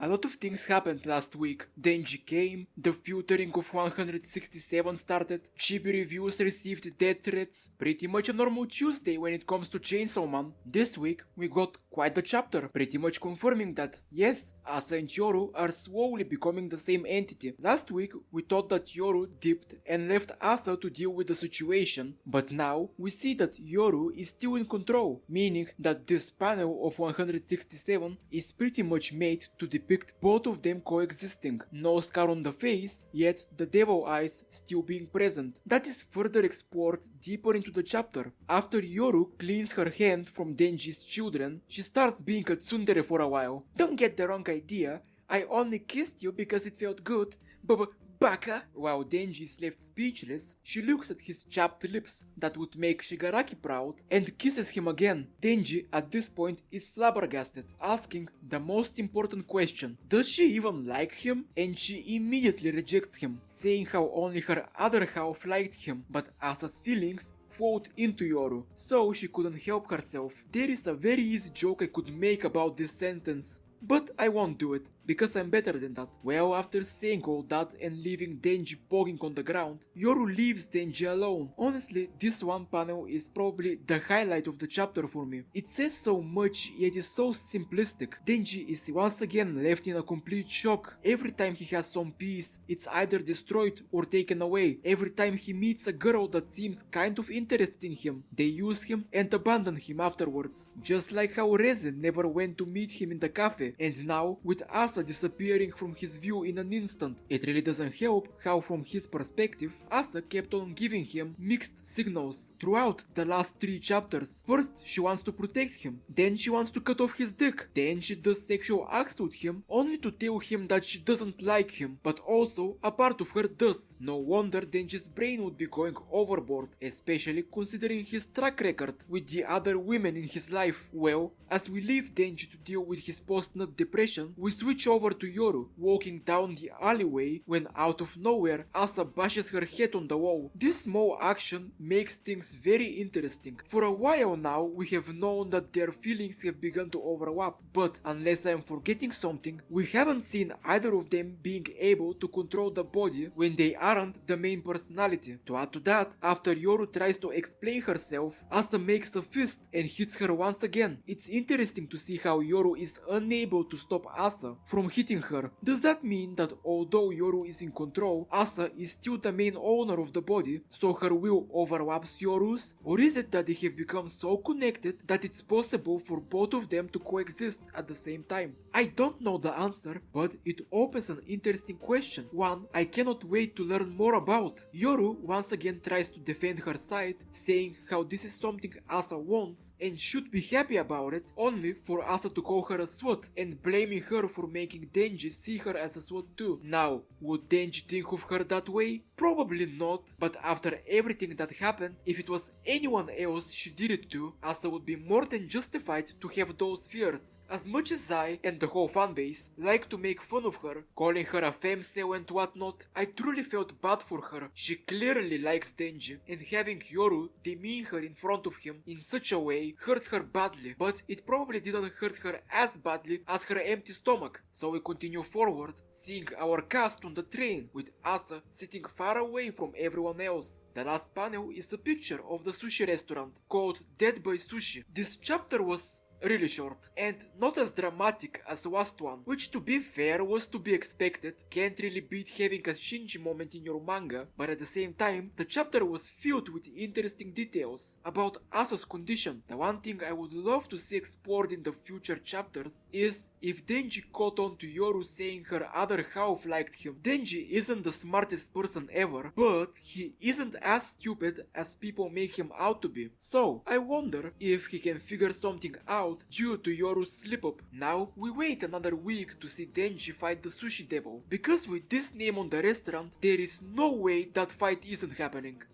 A lot of things happened last week. Denji came, the filtering of 167 started, chibi reviews received death threats, pretty much a normal Tuesday when it comes to Chainsaw Man. This week we got quite the chapter, pretty much confirming that, yes, Asa and Yoru are slowly becoming the same entity. Last week we thought that Yoru dipped and left Asa to deal with the situation, but now we see that Yoru is still in control, meaning that this panel of 167 is pretty much made to depict both of them coexisting. No scar on the face, yet the devil eyes still being present. That is further explored deeper into the chapter. After Yoru cleans her hand from Denji's children, she starts being a tsundere for a while. Don't get the wrong idea, I only kissed you because it felt good, Baka! While Denji is left speechless, she looks at his chapped lips that would make Shigaraki proud and kisses him again. Denji at this point is flabbergasted, asking the most important question. Does she even like him? And she immediately rejects him, saying how only her other half liked him, but Asa's feelings flowed into Yoru, so she couldn't help herself. There is a very easy joke I could make about this sentence, but I won't do it, because I'm better than that. Well, after saying all that and leaving Denji bogging on the ground, Yoru leaves Denji alone. Honestly, this one panel is probably the highlight of the chapter for me. It says so much, yet is so simplistic. Denji is once again left in a complete shock. Every time he has some piece, it's either destroyed or taken away. Every time he meets a girl that seems kind of interested in him, they use him and abandon him afterwards. Just like how Rezen never went to meet him in the cafe, and now, with Asa disappearing from his view in an instant. It really doesn't help how from his perspective, Asa kept on giving him mixed signals throughout the last 3 chapters. First, she wants to protect him, then she wants to cut off his dick, then she does sexual acts with him only to tell him that she doesn't like him, but also a part of her does. No wonder Denji's brain would be going overboard, especially considering his track record with the other women in his life. Well, as we leave Denji to deal with his post-nut depression, we switch over to Yoru, walking down the alleyway when out of nowhere Asa bashes her head on the wall. This small action makes things very interesting. For a while now we have known that their feelings have begun to overlap, but unless I am forgetting something, we haven't seen either of them being able to control the body when they aren't the main personality. To add to that, after Yoru tries to explain herself, Asa makes a fist and hits her once again. It's interesting to see how Yoru is unable to stop Asa from hitting her. Does that mean that although Yoru is in control, Asa is still the main owner of the body, so her will overlaps Yoru's? Or is it that they have become so connected that it's possible for both of them to coexist at the same time? I don't know the answer, but it opens an interesting question, one I cannot wait to learn more about. Yoru once again tries to defend her side, saying how this is something Asa wants and should be happy about it, only for Asa to call her a slut and blaming her for making Denji see her as a slut too. Now, would Denji think of her that way? Probably not, but after everything that happened, if it was anyone else she did it to, Asa would be more than justified to have those fears. As much as I and the whole fanbase like to make fun of her, calling her a femcel and whatnot, I truly felt bad for her. She clearly likes Denji, and having Yoru demean her in front of him in such a way hurt her badly, but it probably didn't hurt her as badly as her empty stomach. So we continue forward, seeing our cast on the train, with Asa sitting far away from everyone else. The last panel is a picture of the sushi restaurant, called Dead by Sushi. This chapter was really short and not as dramatic as the last one, which to be fair was to be expected. Can't really beat having a Shinji moment in your manga, but at the same time the chapter was filled with interesting details about Asa's condition. The one thing I would love to see explored in the future chapters is if Denji caught on to Yoru saying her other half liked him. Denji isn't the smartest person ever, but he isn't as stupid as people make him out to be, so I wonder if he can figure something out due to Yoru's slip-up. Now we wait another week to see Denji fight the sushi devil, because with this name on the restaurant there is no way that fight isn't happening.